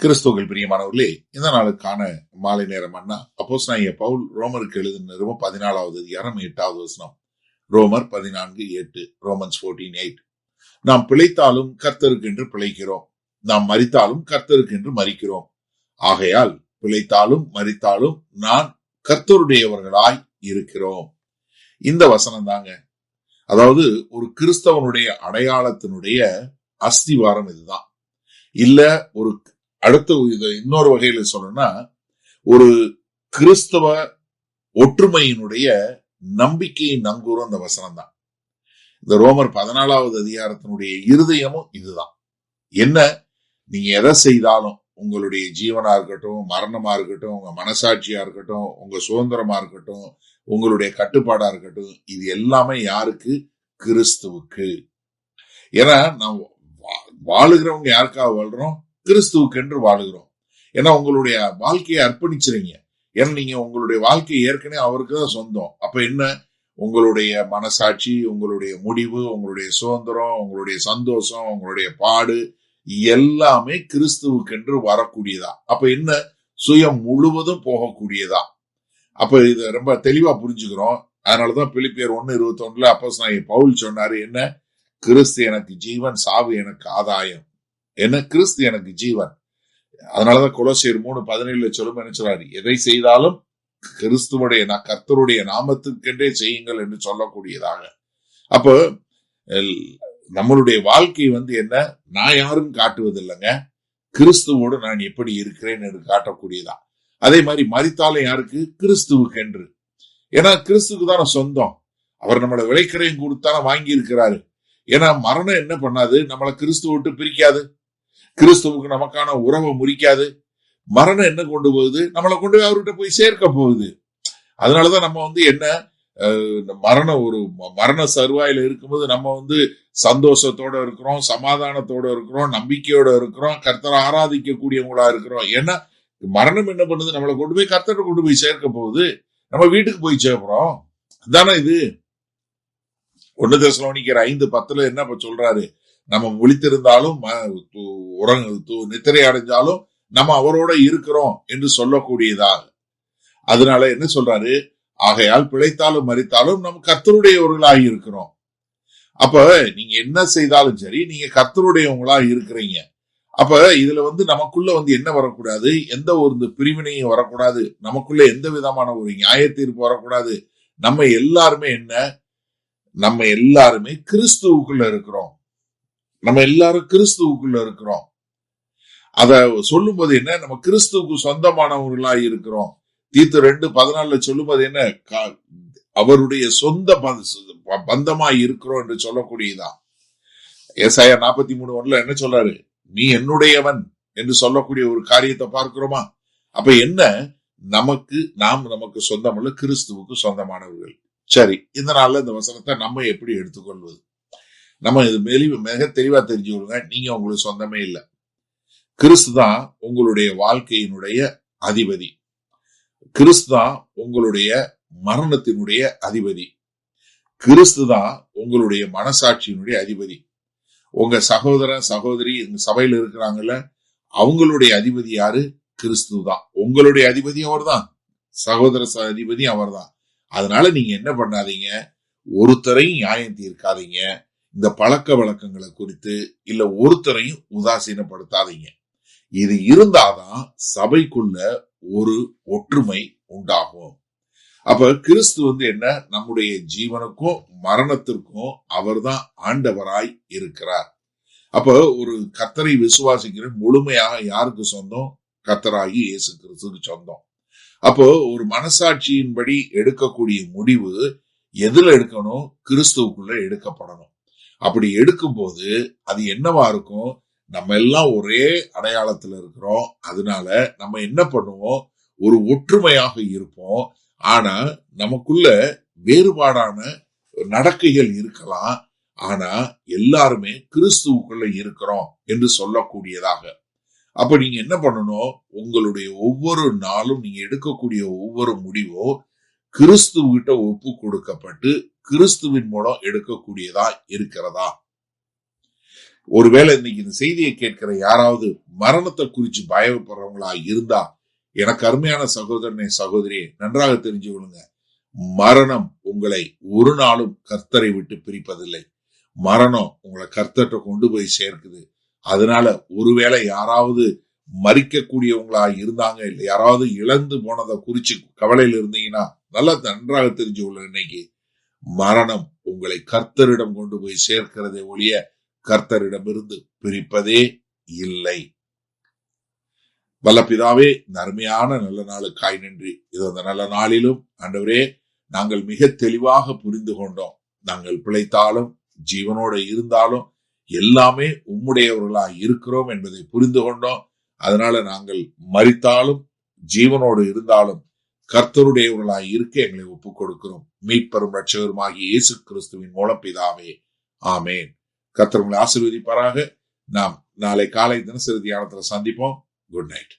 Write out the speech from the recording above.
கிறிஸ்துவுக்குள் பிரியமானவர்களே, இந்த நாளுக்கான மாலை நேரம் அண்ணா அப்போஸ்தலனாகிய பவுல் ரோமருக்கு எழுதின நிருபம் 14வது அதிகாரம் 8வது வசனம். ரோமர் 14:8. ரோமன்ஸ் 14:8. நாம் பிழைத்தாலும் கர்த்தருக்கென்று பிழைக்கிறோம், நாம் மரித்தாலும் கர்த்தருக்கென்று மரிக்கிறோம். ஆகையால் பிழைத்தாலும் மரித்தாலும் நான் கர்த்தருடையவர்களாய் இருக்கிறோம். இந்த வசனம் தாங்க, அதாவது ஒரு கிறிஸ்தவனுடைய அடையாளத்தினுடைய அஸ்திவாரம் இதுதான். இல்ல ஒரு அடுத்த இன்னொரு வகையில சொல்லணும்னா, ஒரு கிறிஸ்தவ ஒற்றுமையினுடைய நம்பிக்கையின் நங்கூரம் அந்த வசனம் தான். இந்த ரோமர் 14வது அதிகாரத்தினுடைய இருதயமும் இதுதான். என்ன, நீங்க எதை செய்தாலும், உங்களுடைய ஜீவனா இருக்கட்டும், மரணமா இருக்கட்டும், உங்க மனசாட்சியா இருக்கட்டும், உங்க சுதந்திரமா இருக்கட்டும், உங்களுடைய கட்டுப்பாடா இருக்கட்டும், இது எல்லாமே யாருக்கு? கிறிஸ்துவுக்கு. ஏன்னா நாம் வாழுகிறவங்க யாருக்காக வாழ்றோம்? கிறிஸ்துவுக்கு என்று வாழுகிறோம். ஏன்னா உங்களுடைய வாழ்க்கையை அர்ப்பணிச்சிருங்க. ஏன்னா நீங்க உங்களுடைய வாழ்க்கை ஏற்கனவே அவருக்கு தான் சொந்தம். அப்ப என்ன, உங்களுடைய மனசாட்சி, உங்களுடைய முடிவு, உங்களுடைய சுதந்திரம், உங்களுடைய சந்தோஷம், உங்களுடைய பாடு எல்லாமே கிறிஸ்துவுக்கு என்று வரக்கூடியதா. அப்ப என்ன, சுயம் முழுவதும் போகக்கூடியதா. அப்ப இத ரொம்ப தெளிவா புரிஞ்சுக்கிறோம். அதனாலதான் பிலிப்பியர் 1:21 அப்போஸ்தலனாகிய பவுல் சொன்னாரு, என்ன, கிறிஸ்து எனக்கு ஜீவன், சாவு எனக்கு ஆதாயம். என்ன, கிறிஸ்து எனக்கு ஜீவன். அதனாலதான் கொலோசியர் 3:17 சொல்லும் என்ன சொல்றாரு, எதை செய்தாலும் கிறிஸ்துவுடைய கர்த்தருடைய நாமத்துக்கென்றே செய்யுங்கள் என்று சொல்லக்கூடியதாக. அப்போ நம்மளுடைய வாழ்க்கை என்ன, நான் யாரும் காட்டுவதில்லைங்க, கிறிஸ்துவோடு நான் எப்படி இருக்கிறேன் என்று காட்டக்கூடியதா. அதே மாதிரி மரித்தாலும் யாருக்கு? கிறிஸ்துவுக்கு என்று. ஏன்னா கிறிஸ்துக்கு தானே சொந்தம். அவர் நம்மளை விலைக்கரையும் கொடுத்தானே வாங்கி இருக்கிறாரு. ஏன்னா மரணம் என்ன பண்ணாது? நம்மளை கிறிஸ்துவ விட்டு பிரிக்காது, கிறிஸ்துவுக்கு நமக்கான உறவை முறிக்காது. மரணம் என்ன கொண்டு போகுது? நம்மளை கொண்டு போய் அவர்கிட்ட போய் சேர்க்க போகுது. அதனாலதான் நம்ம என்ன, மரண சருவாயில இருக்கும்போது நம்ம சந்தோஷத்தோட இருக்கிறோம், சமாதானத்தோட இருக்கிறோம், நம்பிக்கையோட இருக்கிறோம், கர்த்தரை ஆராதிக்க கூடியவங்களா இருக்கிறோம். ஏன்னா மரணம் என்ன பண்ணுது? நம்மளை கொண்டு போய் கர்த்தரை கொண்டு போய் சேர்க்க போகுது. நம்ம வீட்டுக்கு போய் சேர்க்கிறோம். அதானே இது 1 தெசலோனிக்கர் 5:10 என்ன சொல்றாரு? நம்ம விழித்திருந்தாலும் நித்திரை அடைஞ்சாலும் நம்ம அவரோட இருக்கிறோம் என்று சொல்லக்கூடியதாக. அதனால என்ன சொல்றாரு? ஆகையால் பிழைத்தாலும் மரித்தாலும் நம்ம கர்த்தருடையவர்களாக இருக்கிறோம். அப்ப நீங்க என்ன செய்தாலும் சரி, நீங்க கர்த்தருடையவங்களா இருக்கிறீங்க. அப்ப இதுல நமக்குள்ள என்ன வரக்கூடாது? எந்த ஒரு பிரிவினையும் வரக்கூடாது. நமக்குள்ள எந்த விதமான ஒரு நியாய தீர்ப்பு வரக்கூடாது. நம்ம எல்லாருமே என்ன, நம்ம எல்லாருமே கிறிஸ்துவுக்குள்ள இருக்கிறோம். நம்ம எல்லாரும் கிறிஸ்துவுக்குள்ள இருக்கிறோம். அத சொல்லும் போது என்ன, நம்ம கிறிஸ்துவுக்கு சொந்தமானவர்களா இருக்கிறோம். தீத்து 2:14 சொல்லும் போது என்ன, அவருடைய சொந்த பந்தமா இருக்கிறோம் என்று சொல்லக்கூடியதா. ஏசாயா 43:1 என்ன சொல்றாரு? நீ என்னுடையவன் என்று சொல்லக்கூடிய ஒரு காரியத்தை பார்க்கிறோமா? அப்ப என்ன, நமக்கு சொந்தமுள்ள கிறிஸ்துவுக்கு சொந்தமானவர்கள். சரி, இந்த நாள்ல இந்த வசனத்தை நம்ம எப்படி எடுத்துக்கொள்வது? நம்ம இது மிக தெளிவா தெரிஞ்சுக்கொள்ளுங்க. நீங்க உங்களுக்கு சொந்தமே இல்லை. கிறிஸ்து தான் உங்களுடைய வாழ்க்கையினுடைய அதிபதி. கிறிஸ்து தான் உங்களுடைய மரணத்தினுடைய அதிபதி. கிறிஸ்து தான் உங்களுடைய மனசாட்சியினுடைய அதிபதி. உங்க சகோதரன் சகோதரி சபையில இருக்கிறாங்கல்ல, அவங்களுடைய அதிபதி யாரு? கிறிஸ்து தான். உங்களுடைய அதிபதி அவர் தான், சகோதர அதிபதி அவர் தான். அதனால நீங்க என்ன பண்ணாதீங்க, ஒருத்தரையும் நியாயம் தீர்க்காதீங்க. இந்த பழக்க வழக்கங்களை குறித்து இல்ல ஒருத்தரையும் உதாசீனப்படுத்தாதீங்க. இது இருந்தாதான் சபைக்குள்ள ஒரு ஒற்றுமை உண்டாகும். அப்ப கிறிஸ்து என்ன, நம்முடைய ஜீவனுக்கும் மரணத்திற்கும் அவர் தான் ஆண்டவராய் இருக்கிறார். அப்ப ஒரு கர்த்தரை விசுவாசிக்கிற முழுமையாக யாருக்கு சொந்தம்? கர்த்தராகி இயேசு கிறிஸ்துக்கு சொந்தம். அப்போ ஒரு மனசாட்சியின்படி எடுக்கக்கூடிய முடிவு எதுல எடுக்கணும்? கிறிஸ்துவுக்குள்ள எடுக்கப்படணும். அப்படி எடுக்கும் போது அது என்னவா இருக்கும்? நம்ம எல்லாம் ஒரே அடையாளத்துல இருக்கிறோம். அதனால நம்ம என்ன பண்ணுவோம்? ஒரு ஒற்றுமையாக இருப்போம். ஆனா நமக்குள்ள வேறுபாடான நடக்கைகள் இருக்கலாம். ஆனா எல்லாருமே கிறிஸ்துவுக்குள்ள இருக்கிறோம் என்று சொல்லக்கூடியதாக. அப்ப நீங்க என்ன பண்ணணும்? உங்களுடைய ஒவ்வொரு நாளும் நீங்க எடுக்கக்கூடிய ஒவ்வொரு முடிவும் கிறிஸ்துவிட்ட ஒப்பு கொடுக்கப்பட்டு கிறிஸ்துவின் மூலம் எடுக்கக்கூடியதா இருக்கிறதா? ஒருவேளை இன்னைக்கு இந்த செய்தியை கேட்கிற யாராவது மரணத்தை குறிச்சு பயப்படுறவங்களா இருந்தா, எனக்கு அருமையான சகோதரனே சகோதரியே, நன்றாக தெரிஞ்சு கொள்ளுங்க, மரணம் உங்களை ஒரு நாளும் கர்த்தரை விட்டு பிரிப்பதில்லை. மரணம் உங்களை கர்த்தர்ட்ட கொண்டு போய் சேர்க்குது. அதனால ஒருவேளை யாராவது மறிக்கக்கூடியவங்களா இருந்தாங்க, இல்ல யாராவது இழந்து போனதை குறிச்சு கவலையில இருந்தீங்கன்னா நல்லா நன்றாக தெரிஞ்சு கொள்ள, இன்னைக்கு மரணம் உங்களை கர்த்தரிடம் கொண்டு போய் சேர்க்கிறதே ஒழிய கர்த்தரிடமிருந்து பிரிப்பதே இல்லை. வல்லபிதாவே, இந்த அருமையான நல்ல நாளுக்காய் நன்றி. இது அந்த நல்ல நாளிலும் ஆண்டவரே, நாங்கள் மிக தெளிவாக புரிந்து கொண்டோம். நாங்கள் பிழைத்தாலும் ஜீவனோட இருந்தாலும் எல்லாமே உம்முடையவர்களா இருக்கிறோம் என்பதை புரிந்து கொண்டோம். அதனால நாங்கள் மரித்தாலும் ஜீவனோடு இருந்தாலும் கர்த்தருடையவர்களாய் இருக்க எங்களை ஒப்புக் கொடுக்கிறோம். மீட்பெரும் இரட்சகருமாகிய இயேசு கிறிஸ்துவின் மூலம் பிதாவே, ஆமேன். கர்த்தர் உங்களை ஆசீர்வதிப்பாராக. நாம் நாளை காலை தினசரி தியானத்துல சந்திப்போம். Good night.